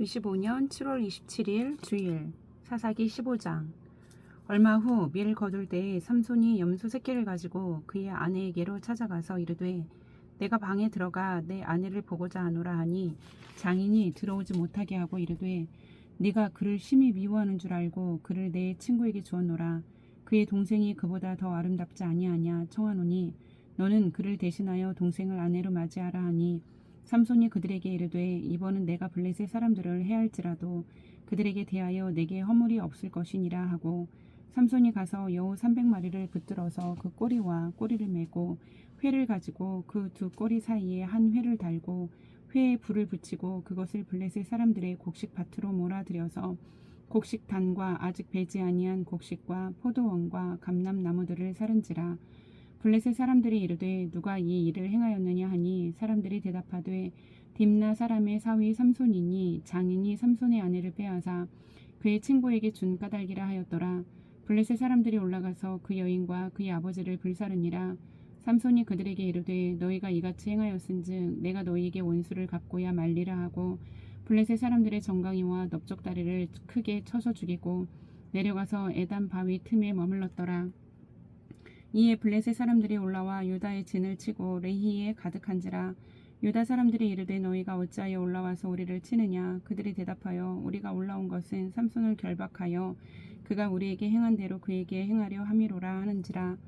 25년 7월 27일 주일 사사기 15장. 얼마 후 밀 거둘 때에 삼손이 염소 새끼를 가지고 그의 아내에게로 찾아가서 이르되 내가 방에 들어가 내 아내를 보고자 하노라 하니 장인이 들어오지 못하게 하고 이르되 네가 그를 심히 미워하는 줄 알고 그를 내 친구에게 주었노라. 그의 동생이 그보다 더 아름답지 아니하냐 청하노니 너는 그를 대신하여 동생을 아내로 맞이하라 하니 삼손이 그들에게 이르되 이번은 내가 블레셋 사람들을 해할지라도 그들에게 대하여 내게 허물이 없을 것이니라 하고 삼손이 가서 여우 300마리를 붙들어서 그 꼬리와 꼬리를 메고 회를 가지고 그 두 꼬리 사이에 한 회를 달고 회에 불을 붙이고 그것을 블레셋 사람들의 곡식 밭으로 몰아들여서 곡식 단과 아직 배지 아니한 곡식과 포도원과 감람나무들을 사른지라. 블레셋 사람들이 이르되 누가 이 일을 행하였느냐 하니 사람들이 대답하되 딥나 사람의 사위 삼손이니 장인이 삼손의 아내를 빼앗아 그의 친구에게 준 까닭이라 하였더라. 블레셋 사람들이 올라가서 그 여인과 그의 아버지를 불사르니라. 삼손이 그들에게 이르되 너희가 이같이 행하였은즉 내가 너희에게 원수를 갚고야 말리라 하고 블레셋 사람들의 정강이와 넓적다리를 크게 쳐서 죽이고 내려가서 에단 바위 틈에 머물렀더라. 이에 블레셋 사람들이 올라와 유다의 진을 치고 레히에 가득한지라. 유다 사람들이 이르되 너희가 어찌하여 올라와서 우리를 치느냐. 그들이 대답하여 우리가 올라온 것은 삼손을 결박하여 그가 우리에게 행한 대로 그에게 행하려 함이로라 하는지라.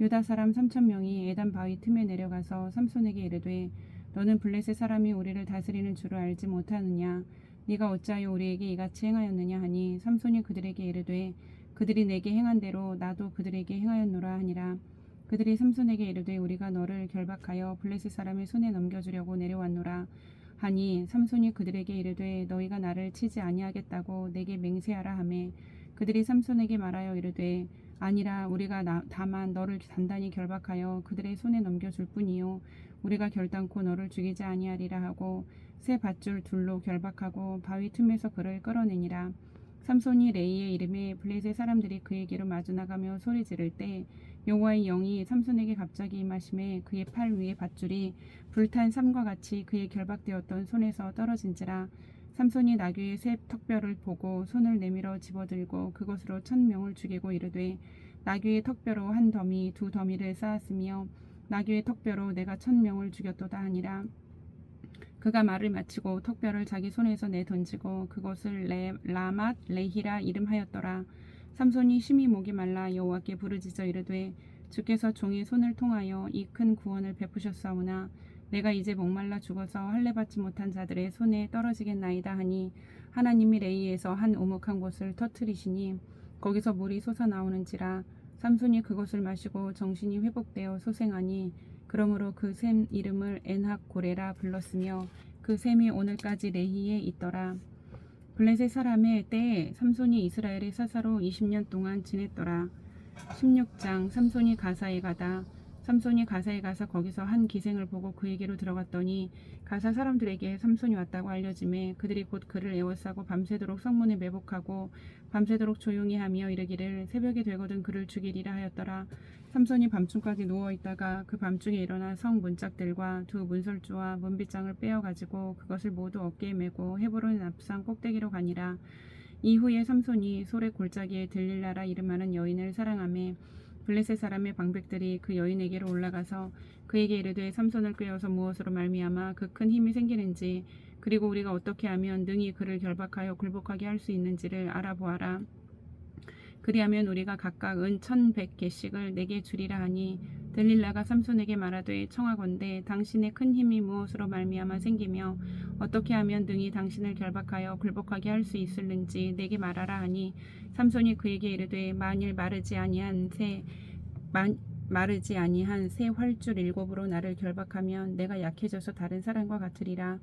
유다 사람 3,000명이 에단 바위 틈에 내려가서 삼손에게 이르되 너는 블레셋 사람이 우리를 다스리는 줄을 알지 못하느냐. 네가 어찌하여 우리에게 이같이 행하였느냐 하니 삼손이 그들에게 이르되 그들이 내게 행한 대로 나도 그들에게 행하였노라 하니라. 그들이 삼손에게 이르되 우리가 너를 결박하여 블레셋 사람의 손에 넘겨주려고 내려왔노라 하니 삼손이 그들에게 이르되 너희가 나를 치지 아니하겠다고 내게 맹세하라 하매 그들이 삼손에게 말하여 이르되 아니라 우리가 다만 너를 단단히 결박하여 그들의 손에 넘겨줄 뿐이요 우리가 결단코 너를 죽이지 아니하리라 하고 새 밧줄 둘로 결박하고 바위 틈에서 그를 끌어내니라. 삼손이 레이의 이름에 블레셋 사람들이 그에게로 마주 나가며 소리 지를 때 여호와의 영이 삼손에게 갑자기 임하심에 그의 팔 위에 밧줄이 불탄 삼과 같이 그의 결박되었던 손에서 떨어진지라. 삼손이 나귀의 새 턱뼈를 보고 손을 내밀어 집어들고 그것으로 1,000명을 죽이고 이르되 나귀의 턱뼈로 한 더미 두 더미를 쌓았으며 나귀의 턱뼈로 내가 1,000명을 죽였도다 하니라. 그가 말을 마치고 턱뼈를 자기 손에서 내던지고 그것을 라맛 레히라 이름하였더라. 삼손이 심히 목이 말라 여호와께 부르짖어 이르되 주께서 종의 손을 통하여 이 큰 구원을 베푸셨사오나 내가 이제 목말라 죽어서 할례 받지 못한 자들의 손에 떨어지겠나이다 하니 하나님이 레이에서 한 오목한 곳을 터뜨리시니 거기서 물이 솟아나오는지라. 삼손이 그것을 마시고 정신이 회복되어 소생하니 그러므로 그 샘 이름을 엔학 고레라 불렀으며 그 샘이 오늘까지 레히에 있더라. 블레셋 사람의 때에 삼손이 이스라엘의 사사로 20년 동안 지냈더라. 16장. 삼손이 가사에 가다. 삼손이 가사에 가서 거기서 한 기생을 보고 그에게로 들어갔더니 가사 사람들에게 삼손이 왔다고 알려지매 그들이 곧 그를 에워싸고 밤새도록 성문에 매복하고 밤새도록 조용히 하며 이르기를 새벽이 되거든 그를 죽이리라 하였더라. 삼손이 밤중까지 누워있다가 그 밤중에 일어나 성 문짝들과 두 문설주와 문빗장을 빼어가지고 그것을 모두 어깨에 메고 헤브론 앞산 꼭대기로 가니라. 이후에 삼손이 소래 골짜기에 들릴라라 이름하는 여인을 사랑하매 블레셋 사람의 방백들이 그 여인에게로 올라가서 그에게 이르되 삼손을 꾀어서 무엇으로 말미암아 그 큰 힘이 생기는지 그리고 우리가 어떻게 하면 능히 그를 결박하여 굴복하게 할 수 있는지를 알아보아라. 그리하면 우리가 각각 은 1,100개씩을 내게 주리라 하니 들릴라가 삼손에게 말하되 청하건대 당신의 큰 힘이 무엇으로 말미암아 생기며 어떻게 하면 능히 당신을 결박하여 굴복하게 할 수 있을는지 내게 말하라 하니 삼손이 그에게 이르되 만일 마르지 아니한 새 활줄 7으로 나를 결박하면 내가 약해져서 다른 사람과 같으리라.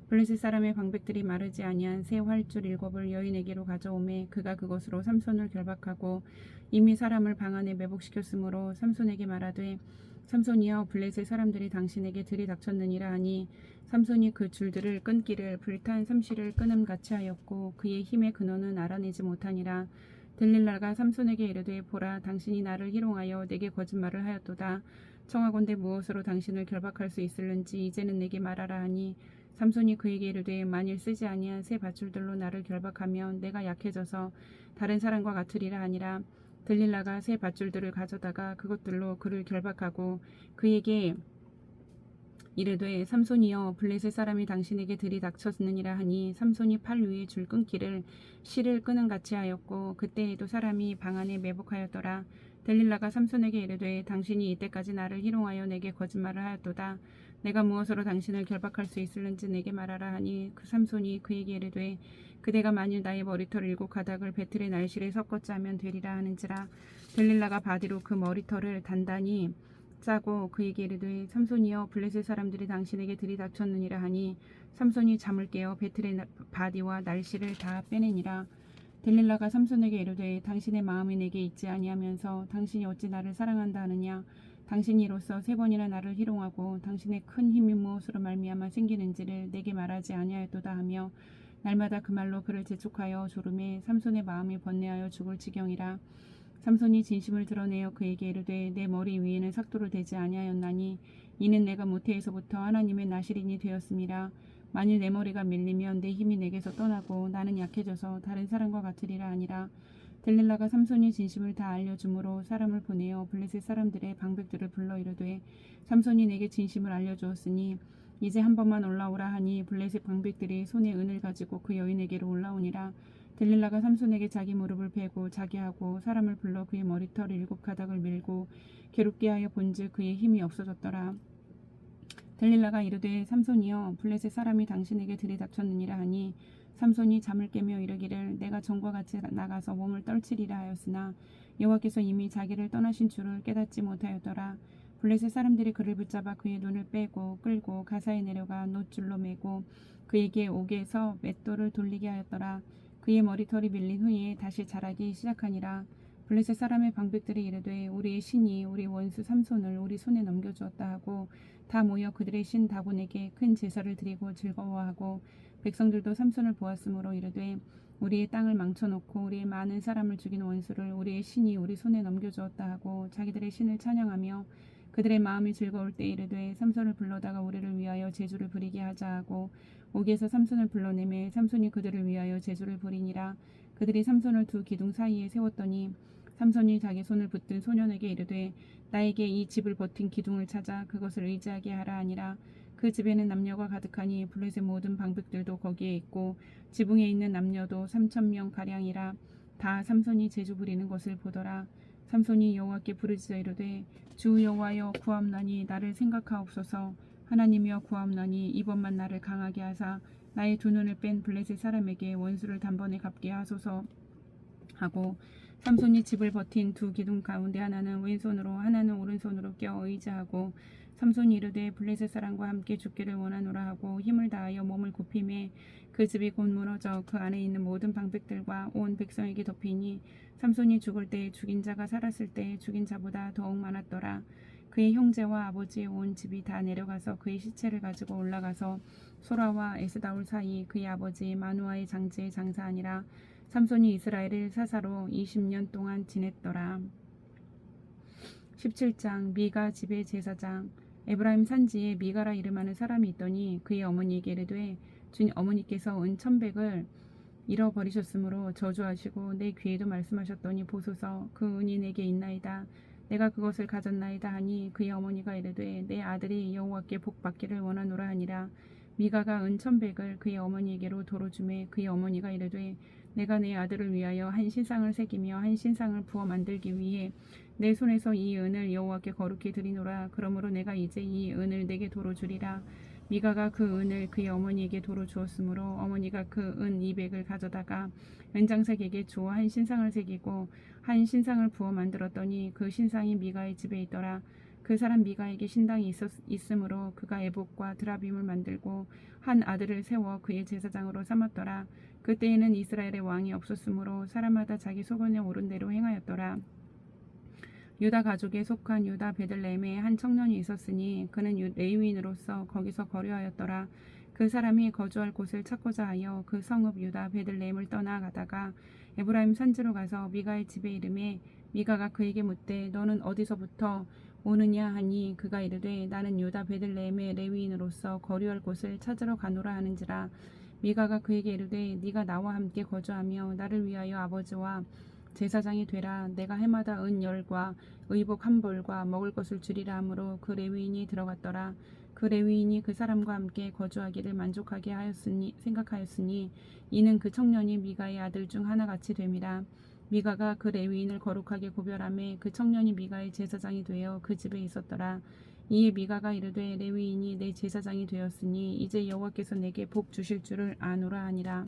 블레셋 사람의 방백들이 마르지 아니한 새 활줄 7을 여인에게로 가져오매 그가 그것으로 삼손을 결박하고 이미 사람을 방 안에 매복시켰으므로 삼손에게 말하되 삼손이여 블레셋 사람들이 당신에게 들이닥쳤느니라 하니 삼손이 그 줄들을 끊기를 불탄 삼시를 끊음같이 하였고 그의 힘의 근원은 알아내지 못하니라. 들릴라가 삼손에게 이르되 보라 당신이 나를 희롱하여 내게 거짓말을 하였도다. 청하건대 무엇으로 당신을 결박할 수 있을는지 이제는 내게 말하라 하니 삼손이 그에게 이르되 만일 쓰지 아니한 새 밧줄들로 나를 결박하면 내가 약해져서 다른 사람과 같으리라 하니라. 들릴라가 새 밧줄들을 가져다가 그것들로 그를 결박하고 그에게 이르되 삼손이여 블레셋 사람이 당신에게 들이닥쳤느니라 하니 삼손이 팔 위에 줄 끊기를 실을 끄는 같이 하였고 그때에도 사람이 방 안에 매복하였더라. 들릴라가 삼손에게 이르되 당신이 이때까지 나를 희롱하여 내게 거짓말을 하였도다. 내가 무엇으로 당신을 결박할 수 있을는지 내게 말하라 하니 그 삼손이 그에게 이르되 그대가 만일 나의 머리털 7가닥을 배틀의 날실에 섞었자 하면 되리라 하는지라. 들릴라가 바디로 그 머리털을 단단히 짜고 그에게 이르되 삼손이여 블레셋 사람들이 당신에게 들이닥쳤느니라 하니 삼손이 잠을 깨어 배틀의 바디와 날씨를 다 빼내니라. 들릴라가 삼손에게 이르되 당신의 마음이 내게 있지 아니하면서 당신이 어찌 나를 사랑한다 하느냐. 당신이 이로써 3번이나 나를 희롱하고 당신의 큰 힘이 무엇으로 말미암아 생기는지를 내게 말하지 아니하였도다 하며 날마다 그 말로 그를 재촉하여 조름에 삼손의 마음이 번뇌하여 죽을 지경이라. 삼손이 진심을 드러내어 그에게 이르되 내 머리 위에는 삭도를 대지 아니하였나니 이는 내가 모태에서부터 하나님의 나실인이 되었음이라. 만일 내 머리가 밀리면 내 힘이 내게서 떠나고 나는 약해져서 다른 사람과 같으리라 하니라. 들릴라가 삼손이 진심을 다 알려주므로 사람을 보내어 블레셋 사람들의 방백들을 불러 이르되 삼손이 내게 진심을 알려주었으니 이제 한 번만 올라오라 하니 블레셋 방백들이 손에 은을 가지고 그 여인에게로 올라오니라. 들릴라가 삼손에게 자기 무릎을 베고 자기하고 사람을 불러 그의 머리털 7가닥을 밀고 괴롭게 하여 본즉 그의 힘이 없어졌더라. 들릴라가 이르되 삼손이여 블레셋 사람이 당신에게 들이닥쳤느니라 하니 삼손이 잠을 깨며 이르기를 내가 전과 같이 나가서 몸을 떨치리라 하였으나 여호와께서 이미 자기를 떠나신 줄을 깨닫지 못하였더라. 블레셋 사람들이 그를 붙잡아 그의 눈을 빼고 끌고 가사에 내려가 놋줄로 매고 그에게 옥에서 맷돌을 돌리게 하였더라. 그의 머리털이 밀린 후에 다시 자라기 시작하니라. 블레셋 사람의 방백들이 이르되 우리의 신이 우리 원수 삼손을 우리 손에 넘겨주었다 하고 다 모여 그들의 신 다곤에게 큰 제사를 드리고 즐거워하고 백성들도 삼손을 보았으므로 이르되 우리의 땅을 망쳐놓고 우리의 많은 사람을 죽인 원수를 우리의 신이 우리 손에 넘겨주었다 하고 자기들의 신을 찬양하며 그들의 마음이 즐거울 때 이르되 삼손을 불러다가 우리를 위하여 제주를 부리게 하자 하고 옥에서 삼손을 불러내매 삼손이 그들을 위하여 제주를 부리니라. 그들이 삼손을 두 기둥 사이에 세웠더니 삼손이 자기 손을 붙든 소년에게 이르되 나에게 이 집을 버틴 기둥을 찾아 그것을 의지하게 하라 하니라. 그 집에는 남녀가 가득하니 블레셋 모든 방백들도 거기에 있고 지붕에 있는 남녀도 3,000명 가량이라. 다 삼손이 제주 부리는 것을 보더라. 삼손이 여호와께 부르짖어 이르되 주 여호와여 구하옵나니 나를 생각하옵소서. 하나님이여 구하옵나니 이번만 나를 강하게 하사 나의 두 눈을 뺀 블레셋 사람에게 원수를 단번에 갚게 하소서 하고 삼손이 집을 버틴 두 기둥 가운데 하나는 왼손으로 하나는 오른손으로 껴 의지하고 삼손이 이르되 블레셋 사람과 함께 죽기를 원하노라 하고 힘을 다하여 몸을 굽히매 그 집이 곧 무너져 그 안에 있는 모든 방백들과 온 백성에게 덮이니 삼손이 죽을 때 죽인 자가 살았을 때 죽인 자보다 더욱 많았더라. 그의 형제와 아버지의 온 집이 다 내려가서 그의 시체를 가지고 올라가서 소라와 에스다올 사이 그의 아버지 마누아의 장지에 장사하니라. 삼손이 이스라엘을 사사로 20년 동안 지냈더라. 17장 미가 집의 제사장. 에브라임 산지에 미가라 이름하는 사람이 있더니 그의 어머니에게 이르되 주님 어머니께서 은 1,100을 잃어버리셨으므로 저주하시고 내 귀에도 말씀하셨더니 보소서 그 은이 내게 있나이다. 내가 그것을 가졌나이다 하니 그의 어머니가 이르되 내 아들이 여호와께 복받기를 원하노라 하니라. 미가가 은 1,100을 그의 어머니에게로 도로 주매 그의 어머니가 이르되 내가 내 아들을 위하여 한 신상을 새기며 한 신상을 부어 만들기 위해 내 손에서 이 은을 여호와께 거룩히 드리노라. 그러므로 내가 이제 이 은을 내게 도로 주리라. 미가가 그 은을 그의 어머니에게 도로 주었으므로 어머니가 그 은 200을 가져다가 은장색에게 주어 한 신상을 새기고 한 신상을 부어 만들었더니 그 신상이 미가의 집에 있더라. 그 사람 미가에게 신당이 있으므로 그가 에봇과 드라빔을 만들고 한 아들을 세워 그의 제사장으로 삼았더라. 그때에는 이스라엘의 왕이 없었으므로 사람마다 자기 소견에 오른 대로 행하였더라. 유다 가족에 속한 유다 베들레헴에 한 청년이 있었으니 그는 레위인으로서 거기서 거류하였더라. 그 사람이 거주할 곳을 찾고자 하여 그 성읍 유다 베들레헴을 떠나가다가 에브라임 산지로 가서 미가의 집에 이르매 미가가 그에게 묻되 너는 어디서부터 오느냐 하니 그가 이르되 나는 유다 베들레헴의 레위인으로서 거류할 곳을 찾으러 가노라 하는지라. 미가가 그에게 이르되 네가 나와 함께 거주하며 나를 위하여 아버지와 제사장이 되라. 내가 해마다 은 10과 의복 1벌과 먹을 것을 주리라 하므로 그 레위인이 들어갔더라. 그 레위인이 그 사람과 함께 거주하기를 만족하게 하였으니 생각하였으니 이는 그 청년이 미가의 아들 중 하나같이 됨이라. 미가가 그 레위인을 거룩하게 구별하매 그 청년이 미가의 제사장이 되어 그 집에 있었더라. 이에 미가가 이르되 레위인이 내 제사장이 되었으니 이제 여호와께서 내게 복 주실 줄을 아노라 하니라.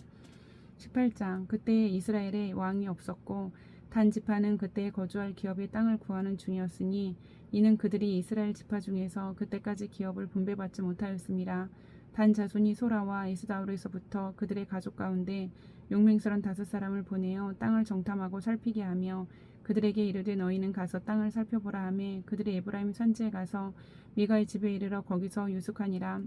18장. 그때에 이스라엘에 왕이 없었고 단 지파는 그때에 거주할 기업의 땅을 구하는 중이었으니 이는 그들이 이스라엘 지파 중에서 그때까지 기업을 분배받지 못하였음이라. 단 자손이 소라와 에스다올에서부터 그들의 가족 가운데 용맹스런 5사람을 보내어 땅을 정탐하고 살피게 하며 그들에게 이르되 너희는 가서 땅을 살펴보라 하매 그들이 에브라임 산지에 가서 미가의 집에 이르러 거기서 유숙하니라.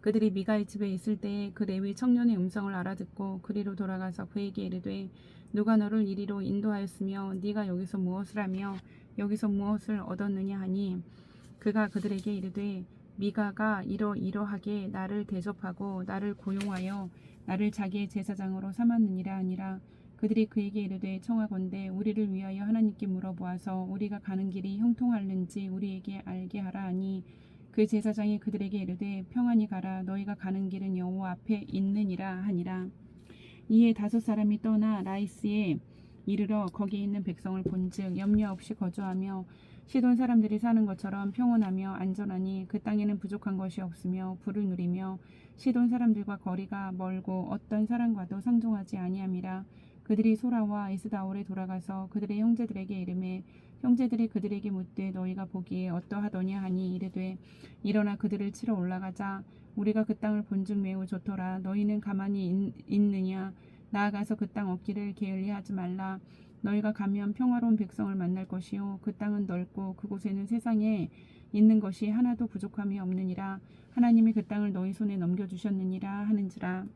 그들이 미가의 집에 있을 때에 그 레위 청년의 음성을 알아듣고 그리로 돌아가서 그에게 이르되 누가 너를 이리로 인도하였으며 네가 여기서 무엇을 하며 여기서 무엇을 얻었느냐 하니 그가 그들에게 이르되 미가가 이러이러하게 나를 대접하고 나를 고용하여 나를 자기의 제사장으로 삼았느니라 하니라. 그들이 그에게 이르되 청하건대 우리를 위하여 하나님께 물어보아서 우리가 가는 길이 형통할는지 우리에게 알게 하라 하니 그 제사장이 그들에게 이르되 평안히 가라. 너희가 가는 길은 여호와 앞에 있느니라 하니라. 이에 5사람이 떠나 라이스에 이르러 거기에 있는 백성을 본즉 염려 없이 거주하며 시돈 사람들이 사는 것처럼 평온하며 안전하니 그 땅에는 부족한 것이 없으며 부를 누리며 시돈 사람들과 거리가 멀고 어떤 사람과도 상종하지 아니함이라. 그들이 소라와 에스다올에 돌아가서 그들의 형제들에게 이르매 형제들이 그들에게 묻되 너희가 보기에 어떠하더냐 하니 이르되 일어나 그들을 치러 올라가자. 우리가 그 땅을 본즉 매우 좋더라. 너희는 가만히 있느냐. 나아가서 그 땅 얻기를 게을리하지 말라. 너희가 가면 평화로운 백성을 만날 것이요 그 땅은 넓고 그곳에는 세상에 있는 것이 하나도 부족함이 없느니라. 하나님이 그 땅을 너희 손에 넘겨주셨느니라 하는지라.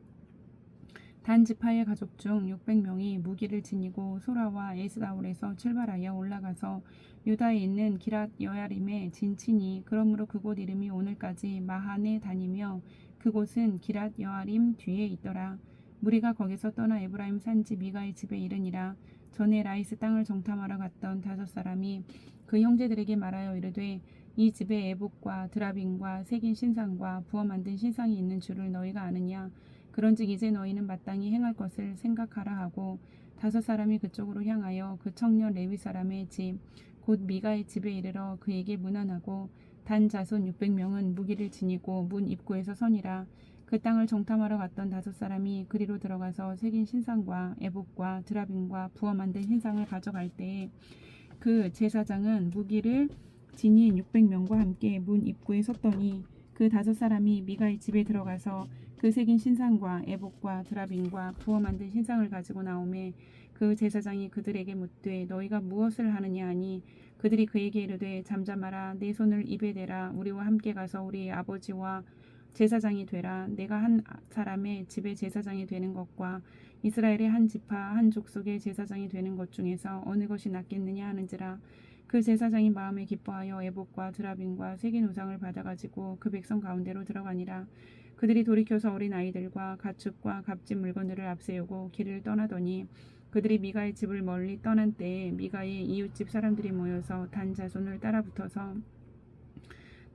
단 지파의 가족 중 600명이 무기를 지니고 소라와 에스다올에서 출발하여 올라가서 유다에 있는 기랏 여야림에 진치니 그러므로 그곳 이름이 오늘까지 마하네 다니며 그곳은 기랏 여야림 뒤에 있더라. 무리가 거기서 떠나 에브라임 산지 미가의 집에 이르니라. 전에 라이스 땅을 정탐하러 갔던 5사람이 그 형제들에게 말하여 이르되 이 집에 에봇과 드라빔과 새긴 신상과 부어 만든 신상이 있는 줄을 너희가 아느냐. 그런즉 이제 너희는 마땅히 행할 것을 생각하라 하고 5사람이 그쪽으로 향하여 그 청년 레위 사람의 집 곧 미가의 집에 이르러 그에게 문안하고 단 자손 600명은 무기를 지니고 문 입구에서 서니라. 그 땅을 정탐하러 갔던 5사람이 그리로 들어가서 새긴 신상과 에봇과 드라빔과 부어 만든 신상을 가져갈 때에 그 제사장은 무기를 지닌 600명과 함께 문 입구에 섰더니 그 5사람이 미가의 집에 들어가서 그 새긴 신상과 에봇과 드라빔과 부어 만든 신상을 가지고 나오매 그 제사장이 그들에게 묻되 너희가 무엇을 하느냐 하니 그들이 그에게 이르되 잠잠하라. 내 손을 입에 대라. 우리와 함께 가서 우리의 아버지와 제사장이 되라. 내가 한 사람의 집의 제사장이 되는 것과 이스라엘의 한 지파 한 족속의 제사장이 되는 것 중에서 어느 것이 낫겠느냐 하는지라. 그 제사장이 마음에 기뻐하여 에봇과 드라빔과 새긴 우상을 받아가지고 그 백성 가운데로 들어가니라. 그들이 돌이켜서 어린 아이들과 가축과 값진 물건들을 앞세우고 길을 떠나더니 그들이 미가의 집을 멀리 떠난 때에 미가의 이웃집 사람들이 모여서 단 자손을 따라붙어서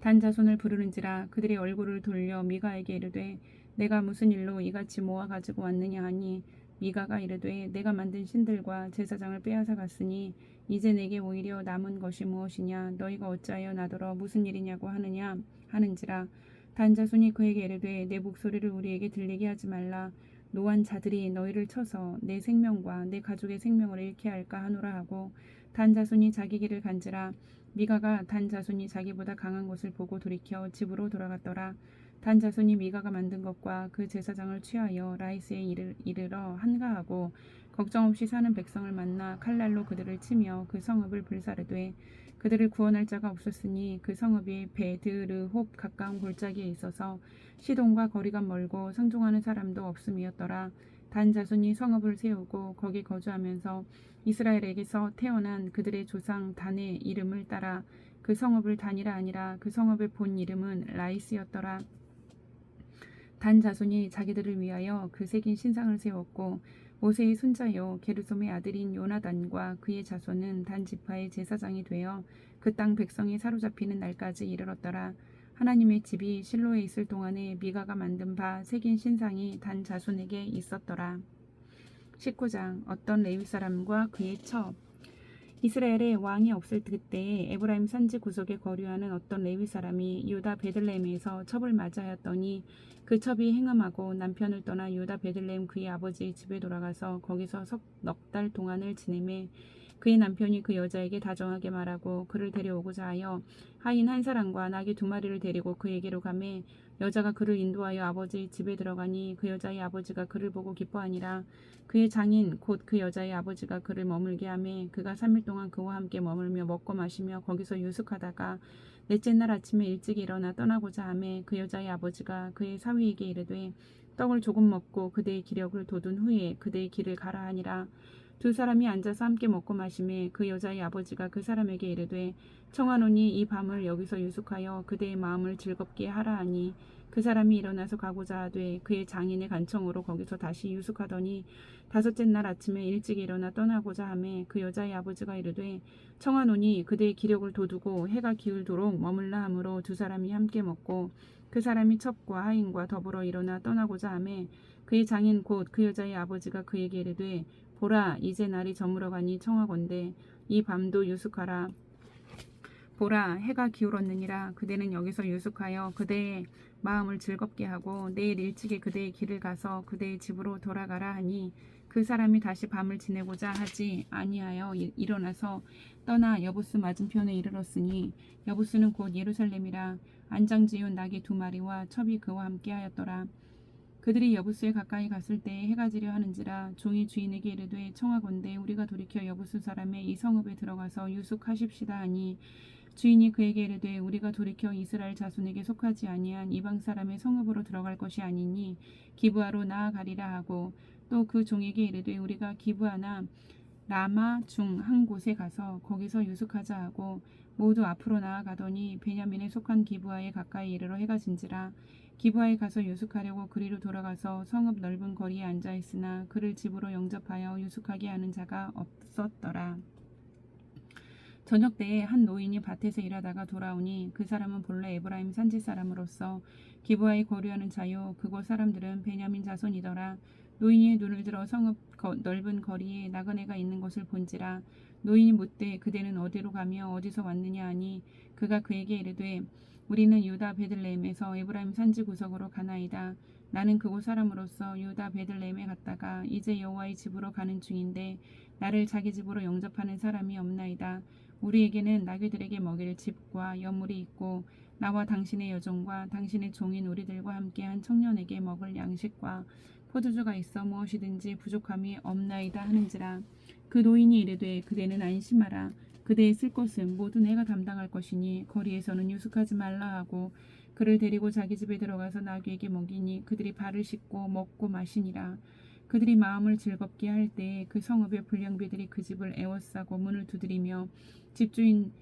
단 자손을 부르는지라. 그들의 얼굴을 돌려 미가에게 이르되 내가 무슨 일로 이같이 모아 가지고 왔느냐 하니 미가가 이르되 내가 만든 신들과 제사장을 빼앗아 갔으니 이제 내게 오히려 남은 것이 무엇이냐. 너희가 어찌하여 나더러 무슨 일이냐고 하느냐 하는지라. 단 자손이 그에게 이르되 내 목소리를 우리에게 들리게 하지 말라. 노한 자들이 너희를 쳐서 내 생명과 내 가족의 생명을 잃게 할까 하노라 하고 단 자손이 자기 길을 간지라. 미가가 단 자손이 자기보다 강한 것을 보고 돌이켜 집으로 돌아갔더라. 단 자손이 미가가 만든 것과 그 제사장을 취하여 라이스에 이르러 한가하고 걱정 없이 사는 백성을 만나 칼날로 그들을 치며 그 성읍을 불사르되 그들을 구원할 자가 없었으니 그 성읍이 베드르홉 가까운 골짜기에 있어서 시돈과 거리가 멀고 상종하는 사람도 없음이었더라. 단 자손이 성읍을 세우고 거기 거주하면서 이스라엘에게서 태어난 그들의 조상 단의 이름을 따라 그 성읍을 단이라 아니라 그 성읍의 본 이름은 라이스였더라. 단 자손이 자기들을 위하여 그 새긴 신상을 세웠고 모세의 손자요 게르솜의 아들인 요나단과 그의 자손은 단 지파의 제사장이 되어 그 땅 백성이 사로잡히는 날까지 이르렀더라. 하나님의 집이 실로에 있을 동안에 미가가 만든 바 새긴 신상이 단 자손에게 있었더라. 19장. 어떤 레위 사람과 그의 첩. 이스라엘에 왕이 없을 그때에 에브라임 산지 구석에 거류하는 어떤 레위 사람이 유다 베들레헴에서 첩을 맞이하였더니 그 첩이 행음하고 남편을 떠나 유다 베들레헴 그의 아버지의 집에 돌아가서 거기서 넉 달 동안을 지내매 그의 남편이 그 여자에게 다정하게 말하고 그를 데려오고자 하여 하인 한 사람과 나귀 2마리를 데리고 그에게로 가매 여자가 그를 인도하여 아버지의 집에 들어가니 그 여자의 아버지가 그를 보고 기뻐하니라. 그의 장인 곧 그 여자의 아버지가 그를 머물게 하매 그가 3일 동안 그와 함께 머물며 먹고 마시며 거기서 유숙하다가 넷째 날 아침에 일찍 일어나 떠나고자 하매 그 여자의 아버지가 그의 사위에게 이르되 떡을 조금 먹고 그대의 기력을 돋운 후에 그대의 길을 가라 하니라. 두 사람이 앉아서 함께 먹고 마시매 그 여자의 아버지가 그 사람에게 이르되 청하노니 이 밤을 여기서 유숙하여 그대의 마음을 즐겁게 하라 하니 그 사람이 일어나서 가고자 하되 그의 장인의 간청으로 거기서 다시 유숙하더니 5째 날 아침에 일찍 일어나 떠나고자 하매 그 여자의 아버지가 이르되 청하노니 그대의 기력을 돋우고 해가 기울도록 머물라 하므로 두 사람이 함께 먹고 그 사람이 첩과 하인과 더불어 일어나 떠나고자 하매 그의 장인 곧 그 여자의 아버지가 그에게 이르되 보라 이제 날이 저물어가니 청하건대 이 밤도 유숙하라. 보라 해가 기울었느니라. 그대는 여기서 유숙하여 그대의 마음을 즐겁게 하고 내일 일찍이 그대의 길을 가서 그대의 집으로 돌아가라 하니 그 사람이 다시 밤을 지내고자 하지 아니하여 일어나서 떠나 여부스 맞은편에 이르렀으니 여부스는 곧 예루살렘이라. 안장지운 나귀 2마리와 첩이 그와 함께 하였더라. 그들이 여부스에 가까이 갔을 때에 해가 지려 하는지라. 종이 주인에게 이르되 청하건대 우리가 돌이켜 여부스 사람의 이 성읍에 들어가서 유숙하십시다 하니 주인이 그에게 이르되 우리가 돌이켜 이스라엘 자손에게 속하지 아니한 이방 사람의 성읍으로 들어갈 것이 아니니 기브아로 나아가리라 하고 또 그 종에게 이르되 우리가 기브아나 라마 중 한 곳에 가서 거기서 유숙하자 하고 모두 앞으로 나아가더니 베냐민에 속한 기브아에 가까이 이르러 해가 진지라. 기브아에 가서 유숙하려고 그리로 돌아가서 성읍 넓은 거리에 앉아 있으나 그를 집으로 영접하여 유숙하게 하는 자가 없었더라. 저녁 때에 한 노인이 밭에서 일하다가 돌아오니 그 사람은 본래 에브라임 산지 사람으로서 기브아에 거류하는 자요 그곳 사람들은 베냐민 자손이더라. 노인이 눈을 들어 성읍 넓은 거리에 나그네가 있는 것을 본지라. 노인이 묻되 그대는 어디로 가며 어디서 왔느냐 하니 그가 그에게 이르되 우리는 유다 베들레헴에서 에브라임 산지 구석으로 가나이다. 나는 그곳 사람으로서 유다 베들레헴에 갔다가 이제 여호와의 집으로 가는 중인데 나를 자기 집으로 영접하는 사람이 없나이다. 우리에게는 나귀들에게 먹일 집과 여물이 있고 나와 당신의 여종과 당신의 종인 우리들과 함께한 청년에게 먹을 양식과 포도주가 있어 무엇이든지 부족함이 없나이다 하는지라. 그 노인이 이르되 그대는 안심하라. 그대의 쓸 것은 모두 내가 담당할 것이니 거리에서는 유숙하지 말라 하고 그를 데리고 자기 집에 들어가서 나귀에게 먹이니 그들이 발을 씻고 먹고 마시니라. 그들이 마음을 즐겁게 할 때에 그 성읍의 불량배들이 그 집을 에워싸고 문을 두드리며 집주인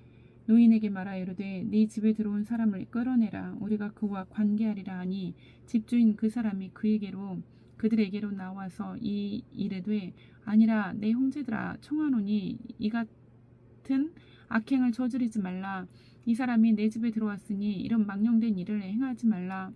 노인에게 말하여 이르되 네 집에 들어온 사람을 끌어내라. 우리가 그와 관계하리라 하니 집주인 그 사람이 그들에게로 나와서 이르되 아니라 내 형제들아 청하노니 이 같은 악행을 저지르지 말라. 이 사람이 내 집에 들어왔으니 이런 망령된 일을 행하지 말라.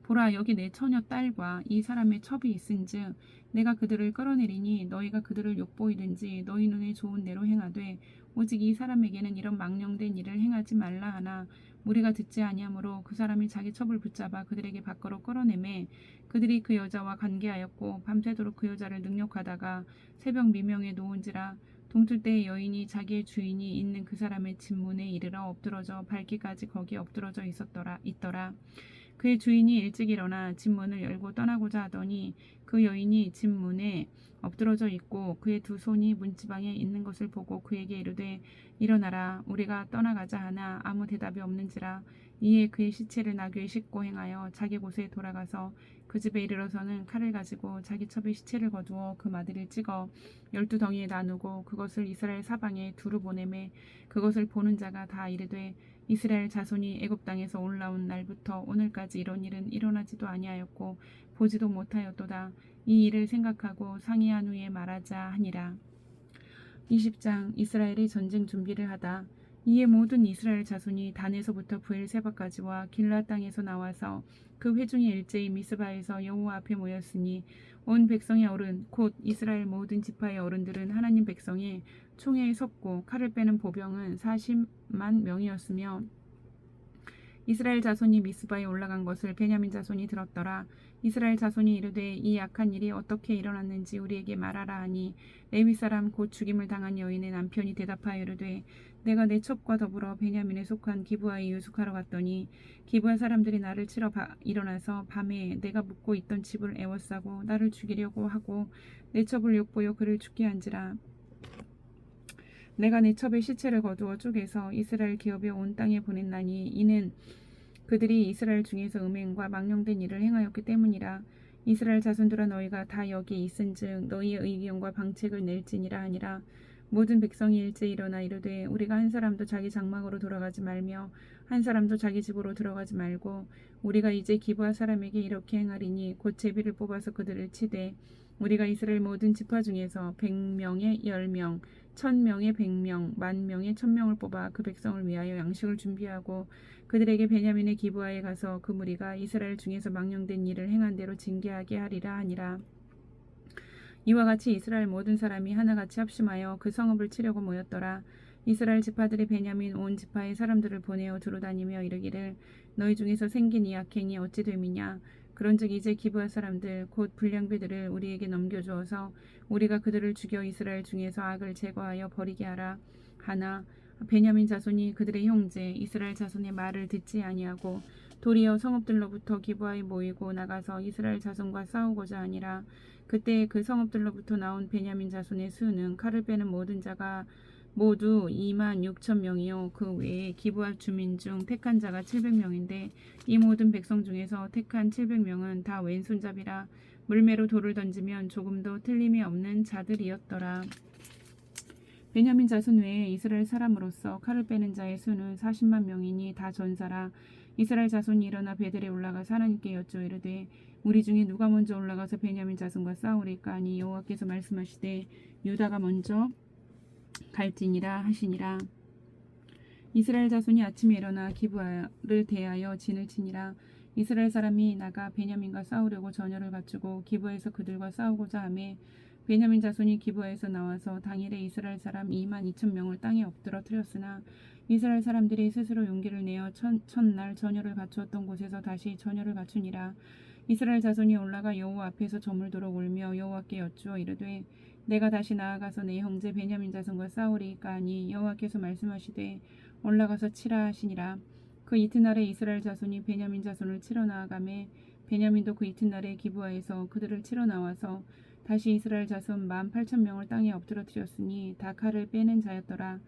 보라 여기 내 처녀 딸과 이 사람의 첩이 있은즉 내가 그들을 끌어내리니 너희가 그들을 욕보이든지 너희 눈에 좋은 대로 행하되 오직 이 사람에게는 이런 망령된 일을 행하지 말라 하나 무리가 듣지 아니하므로 그 사람이 자기 첩을 붙잡아 그들에게 밖으로 끌어내매 그들이 그 여자와 관계하였고 밤새도록 그 여자를 능욕하다가 새벽 미명에 놓은지라. 동틀 때에 여인이 자기의 주인이 있는 그 사람의 집 문에 이르러 엎드러져 밝기까지 거기에 엎드러져 있더라. 그의 주인이 일찍 일어나 집 문을 열고 떠나고자 하더니 그 여인이 집 문에 엎드러져 있고 그의 두 손이 문지방에 있는 것을 보고 그에게 이르되 일어나라 우리가 떠나가자 하나 아무 대답이 없는지라. 이에 그의 시체를 나귀에 싣고 행하여 자기 곳에 돌아가서 그 집에 이르러서는 칼을 가지고 자기 첩의 시체를 거두어 그 마디를 찍어 12덩이에 나누고 그것을 이스라엘 사방에 두루 보내매 그것을 보는 자가 다 이르되 이스라엘 자손이 애굽 땅에서 올라온 날부터 오늘까지 이런 일은 일어나지도 아니하였고 보지도 못하였도다. 이 일을 생각하고 상의한 후에 말하자 하니라. 20장. 이스라엘이 전쟁 준비를 하다. 이에 모든 이스라엘 자손이 단에서부터 브엘세바까지와 길라 땅에서 나와서 그 회중의 일제히 미스바에서 여호와 앞에 모였으니 온 백성의 어른 곧 이스라엘 모든 지파의 어른들은 하나님 백성의 총회에 섰고 칼을 빼는 보병은 40만 명이었으며 이스라엘 자손이 미스바에 올라간 것을 베냐민 자손이 들었더라. 이스라엘 자손이 이르되 이 악한 일이 어떻게 일어났는지 우리에게 말하라 하니 레위 사람 곧 죽임을 당한 여인의 남편이 대답하여 이르되 내가 내 첩과 더불어 베냐민에 속한 기브아에 유숙하러 갔더니 기브아 사람들이 나를 치러 일어나서 밤에 내가 묵고 있던 집을 에워싸고 나를 죽이려고 하고 내 첩을 욕보여 그를 죽게 한지라. 내가 내 첩의 시체를 거두어 쪼개서 이스라엘 기업의 온 땅에 보냈나니 이는 그들이 이스라엘 중에서 음행과 망령된 일을 행하였기 때문이라. 이스라엘 자손들아 너희가 다 여기 있은즉 너희의 의견과 방책을 낼지니라 하니라. 모든 백성이 일제히 일어나 이르되 우리가 한 사람도 자기 장막으로 돌아가지 말며 한 사람도 자기 집으로 들어가지 말고 우리가 이제 기브아 사람에게 이렇게 행하리니 곧 제비를 뽑아서 그들을 치되 우리가 이스라엘 모든 지파 중에서 100명에 10명 1000명에 100명 10,000명에 1000명을 뽑아 그 백성을 위하여 양식을 준비하고 그들에게 베냐민의 기브아에 가서 그 무리가 이스라엘 중에서 망령된 일을 행한 대로 징계하게 하리라 하니라. 이와 같이 이스라엘 모든 사람이 하나같이 합심하여 그 성읍을 치려고 모였더라. 이스라엘 지파들이 베냐민 온 지파의 사람들을 보내어 두루다니며 이르기를 너희 중에서 생긴 이 악행이 어찌 됨이냐. 그런즉 이제 기브아 사람들 곧 불량배들을 우리에게 넘겨주어서 우리가 그들을 죽여 이스라엘 중에서 악을 제거하여 버리게 하라 하나 베냐민 자손이 그들의 형제 이스라엘 자손의 말을 듣지 아니하고 도리어 성읍들로부터 기브아에 모이고 나가서 이스라엘 자손과 싸우고자 하니라. 그때 그 성읍들로부터 나온 베냐민 자손의 수는 칼을 빼는 모든 자가 모두 26,000명이요 그 외에 기브아 주민 중 택한 자가 700명인데 이 모든 백성 중에서 택한 700명은 다 왼손잡이라 물매로 돌을 던지면 조금도 틀림이 없는 자들이었더라. 베냐민 자손 외에 이스라엘 사람으로서 칼을 빼는 자의 수는 40만 명이니 다 전사라. 이스라엘 자손이 일어나 베델에 올라가서 하나님께 여쭈어 이르되 우리 중에 누가 먼저 올라가서 베냐민 자손과 싸우리까 하니 여호와께서 말씀하시되 유다가 먼저 갈지니라 하시니라. 이스라엘 자손이 아침에 일어나 기브아를 대하여 진을 치니라. 이스라엘 사람이 나가 베냐민과 싸우려고 전열을 갖추고 기브아에서 그들과 싸우고자 하매 베냐민 자손이 기브아에서 나와서 당일에 이스라엘 사람 22,000명을 땅에 엎드러뜨렸으나 이스라엘 사람들이 스스로 용기를 내어 첫날 전열을 갖추었던 곳에서 다시 전열을 갖추니라. 이스라엘 자손이 올라가 여호와 앞에서 저물도록 울며 여호와께 여쭈어 이르되 내가 다시 나아가서 내 형제 베냐민 자손과 싸우리이까 하니 여호와께서 말씀하시되 올라가서 치라 하시니라. 그 이튿날에 이스라엘 자손이 베냐민 자손을 치러 나아가매 베냐민도 그 이튿날에 기브아에서 그들을 치러 나와서 다시 이스라엘 자손 18,000명을 땅에 엎드러뜨렸으니 다 칼을 빼는 자였더라.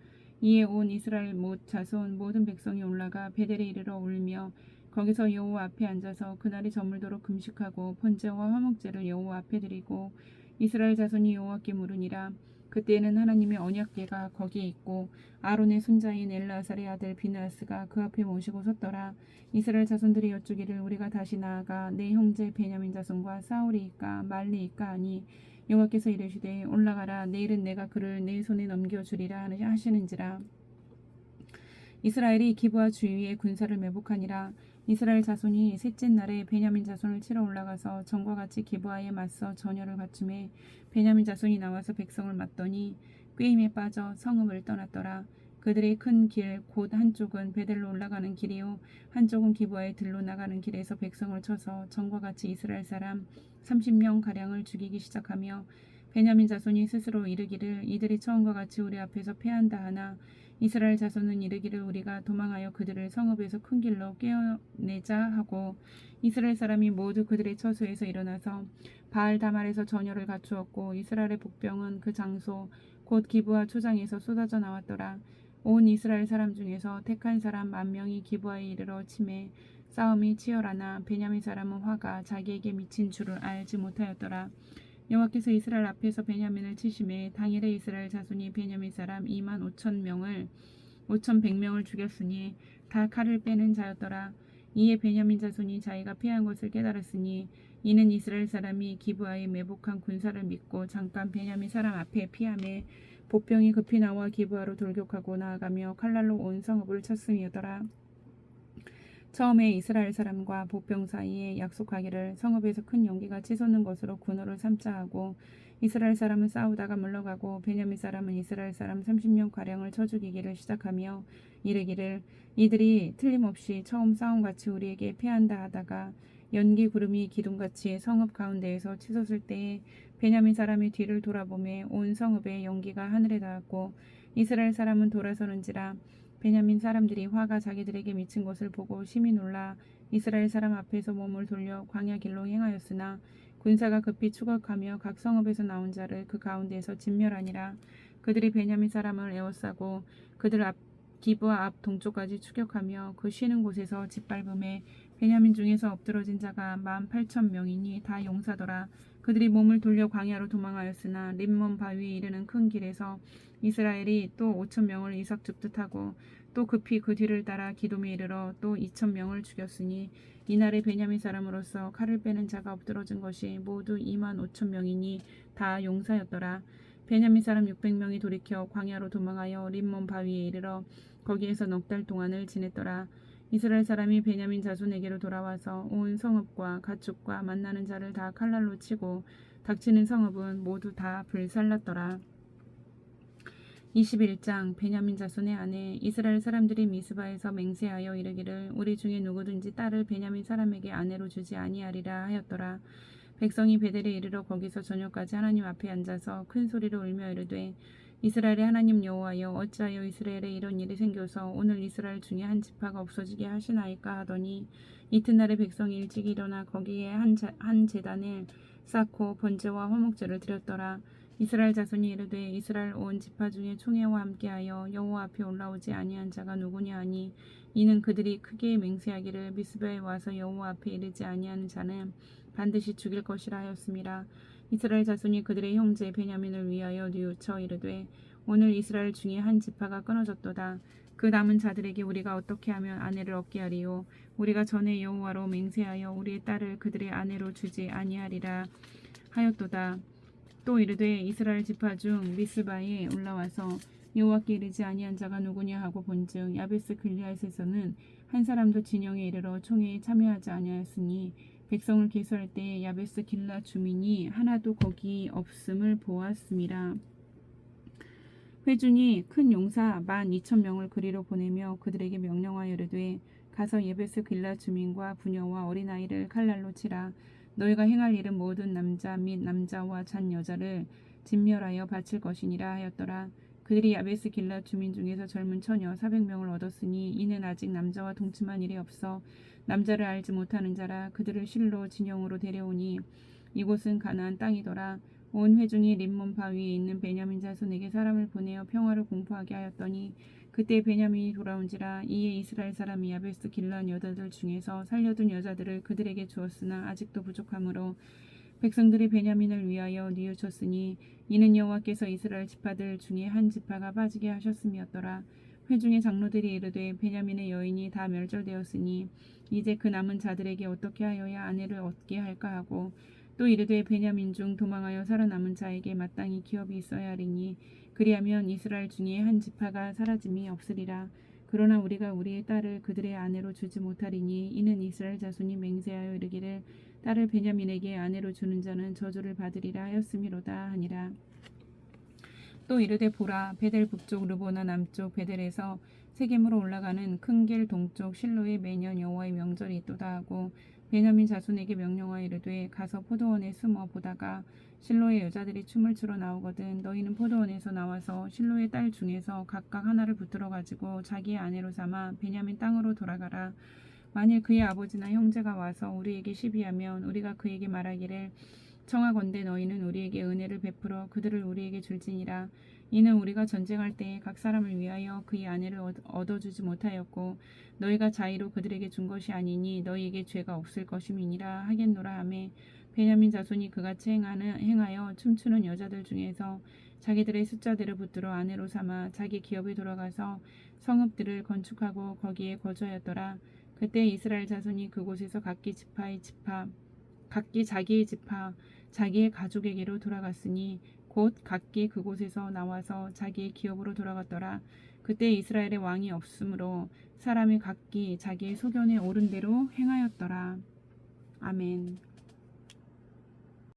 이에 온 이스라엘 자손 모든 백성이 올라가 베델에 이르러 울며 거기서 여호와 앞에 앉아서 그날이 저물도록 금식하고 번제와 화목제를 여호와 앞에 드리고 이스라엘 자손이 여호와께 물으니라. 그때에는 하나님의 언약궤가 거기에 있고 아론의 손자인 엘르아살의 아들 비느하스가 그 앞에 모시고 섰더라. 이스라엘 자손들이 여쭈기를 우리가 다시 나아가 내 형제 베냐민 자손과 싸우리이까 말리이까 하니 여호와께서 이르시되 올라가라 내일은 내가 그를 내 손에 넘겨주리라 하시는지라. 이스라엘이 기브아 주위에 군사를 매복하니라. 이스라엘 자손이 셋째 날에 베냐민 자손을 치러 올라가서 전과 같이 기브아에 맞서 전열을 갖추매 베냐민 자손이 나와서 백성을 맞더니 꾀임에 빠져 성읍을 떠났더라. 그들의 큰 길 곧 한쪽은 베델로 올라가는 길이요 한쪽은 기브아에 들로 나가는 길에서 백성을 쳐서 전과 같이 이스라엘 사람 30명 가량을 죽이기 시작하며 베냐민 자손이 스스로 이르기를 이들이 처음과 같이 우리 앞에서 패한다 하나 이스라엘 자손은 이르기를 우리가 도망하여 그들을 성읍에서 큰 길로 꿰어내자 하고 이스라엘 사람이 모두 그들의 처소에서 일어나서 바알 다말에서 전열을 갖추었고 이스라엘의 복병은 그 장소 곧 기브아 초장에서 쏟아져 나왔더라. 온 이스라엘 사람 중에서 택한 사람 10,000명이 기브아에 이르러 치매 싸움이 치열하나 베냐민 사람은 화가 자기에게 미친 줄을 알지 못하였더라. 여호와께서 이스라엘 앞에서 베냐민을 치심에 당일에 이스라엘 자손이 베냐민 사람 2만 5천 명을 5,100명을 죽였으니 다 칼을 빼는 자였더라. 이에 베냐민 자손이 자기가 피한 것을 깨달았으니 이는 이스라엘 사람이 기브아에 매복한 군사를 믿고 잠깐 베냐민 사람 앞에 피함에 보병이 급히 나와 기브아로 돌격하고 나아가며 칼날로 온 성읍을 쳤음이더라. 처음에 이스라엘 사람과 보병 사이에 약속하기를 성읍에서 큰 연기가 치솟는 것으로 군호를 삼자 하고 이스라엘 사람은 싸우다가 물러가고 베냐민 사람은 이스라엘 사람 30명 가량을 쳐 죽이기를 시작하며 이르기를 이들이 틀림없이 처음 싸움같이 우리에게 패한다 하다가 연기 구름이 기둥같이 성읍 가운데에서 치솟을 때에 베냐민 사람이 뒤를 돌아보매 온 성읍의 연기가 하늘에 닿았고 이스라엘 사람은 돌아서는지라. 베냐민 사람들이 화가 자기들에게 미친 것을 보고 심히 놀라 이스라엘 사람 앞에서 몸을 돌려 광야 길로 행하였으나 군사가 급히 추격하며 각 성읍에서 나온 자를 그 가운데에서 진멸하니라. 그들이 베냐민 사람을 에워싸고 그들 앞 기브아 앞 동쪽까지 추격하며 그 쉬는 곳에서 짓밟음에 베냐민 중에서 엎드러진 자가 18,000명이니 다 용사더라. 그들이 몸을 돌려 광야로 도망하였으나 림몬 바위에 이르는 큰 길에서 이스라엘이 또 5,000명을 이삭 줍듯 하고 또 급히 그 뒤를 따라 기돔에 이르러 또 2,000명을 죽였으니 이날에 베냐민 사람으로서 칼을 빼는 자가 엎드러진 것이 모두 2만 5천 명이니 다 용사였더라. 베냐민 사람 600명이 돌이켜 광야로 도망하여 림몬 바위에 이르러 거기에서 넉 달 동안을 지냈더라. 이스라엘 사람이 베냐민 자손에게로 돌아와서 온 성읍과 가축과 만나는 자를 다 칼날로 치고 닥치는 성읍은 모두 다 불살랐더라. 21장 베냐민 자손의 아내 이스라엘 사람들이 미스바에서 맹세하여 이르기를 우리 중에 누구든지 딸을 베냐민 사람에게 아내로 주지 아니하리라 하였더라. 백성이 베델에 이르러 거기서 저녁까지 하나님 앞에 앉아서 큰 소리로 울며 이르되 이스라엘의 하나님 여호와여 어찌하여 이스라엘에 이런 일이 생겨서 오늘 이스라엘 중에 한 지파가 없어지게 하시나이까 하더니 이튿날에 백성이 일찍 일어나 거기에 한 제단을 쌓고 번제와 화목제를 드렸더라. 이스라엘 자손이 이르되 이스라엘 온 지파 중에 총회와 함께하여 여호와 앞에 올라오지 아니한 자가 누구냐 하니 이는 그들이 크게 맹세하기를 미스바에 와서 여호와 앞에 이르지 아니하는 자는 반드시 죽일 것이라 하였음이라. 이스라엘 자손이 그들의 형제 베냐민을 위하여 뉘우쳐 이르되 오늘 이스라엘 중에 한 지파가 끊어졌도다. 그 남은 자들에게 우리가 어떻게 하면 아내를 얻게 하리요. 우리가 전에 여호와로 맹세하여 우리의 딸을 그들의 아내로 주지 아니하리라 하였도다. 또 이르되 이스라엘 지파 중 미스바에 올라와서 여호와께 이르지 아니한 자가 누구냐 하고 본즉 야베스 길르앗에서는 한 사람도 진영에 이르러 총회에 참여하지 아니하였으니 백성을 계수할 때 야베스 길르앗 주민이 하나도 거기 없음을 보았음이라. 회중이 큰 용사 12,000명을 그리로 보내며 그들에게 명령하여 이르되 가서 야베스 길르앗 주민과 부녀와 어린아이를 칼날로 치라. 너희가 행할 일은 모든 남자 및 남자와 잔 여자를 진멸하여 바칠 것이니라 하였더라. 그들이 야베스 길앗 주민 중에서 젊은 처녀 400명을 얻었으니 이는 아직 남자와 동침한 일이 없어 남자를 알지 못하는 자라. 그들을 실로 진영으로 데려오니 이곳은 가나안 땅이더라. 온 회중이 림몬 바위에 있는 베냐민 자손에게 사람을 보내어 평화를 공포하게 하였더니 그때 베냐민이 돌아온지라. 이에 이스라엘 사람이 야베스 길앗 여자들 중에서 살려둔 여자들을 그들에게 주었으나 아직도 부족하므로 백성들이 베냐민을 위하여 뉘우쳤으니 이는 여호와께서 이스라엘 지파들 중에 한 지파가 빠지게 하셨음이었더라. 회중의 장로들이 이르되 베냐민의 여인이 다 멸절되었으니 이제 그 남은 자들에게 어떻게 하여야 아내를 얻게 할까 하고 또 이르되 베냐민 중 도망하여 살아남은 자에게 마땅히 기업이 있어야 하리니 그리하면 이스라엘 중에 한 지파가 사라짐이 없으리라. 그러나 우리가 우리의 딸을 그들의 아내로 주지 못하리니 이는 이스라엘 자손이 맹세하여 이르기를 딸을 베냐민에게 아내로 주는 자는 저주를 받으리라 하였음이로다 하니라. 또 이르되 보라 베델 북쪽 르보나 남쪽 베델에서 세겜으로 올라가는 큰 길 동쪽 실로에 매년 여호와의 명절이 있도다 하고 베냐민 자손에게 명령하여 이르되 가서 포도원에 숨어 보다가 실로의 여자들이 춤을 추러 나오거든 너희는 포도원에서 나와서 실로의 딸 중에서 각각 하나를 붙들어 가지고 자기의 아내로 삼아 베냐민 땅으로 돌아가라. 만일 그의 아버지나 형제가 와서 우리에게 시비하면 우리가 그에게 말하기를 청하건대 너희는 우리에게 은혜를 베풀어 그들을 우리에게 줄지니라. 이는 우리가 전쟁할 때에 각 사람을 위하여 그의 아내를 얻어주지 못하였고 너희가 자의로 그들에게 준 것이 아니니 너희에게 죄가 없을 것임이니라 하겠노라 하매 베냐민 자손이 그같이 행하여 춤추는 여자들 중에서 자기들의 숫자대로 붙들어 아내로 삼아 자기 기업에 돌아가서 성읍들을 건축하고 거기에 거주하였더라. 그때 이스라엘 자손이 그곳에서 각기 자기의 지파 자기의 가족에게로 돌아갔으니 곧 각기 그곳에서 나와서 자기의 기업으로 돌아갔더라. 그때 이스라엘의 왕이 없으므로 사람이 각기 자기의 소견에 오른 대로 행하였더라. 아멘.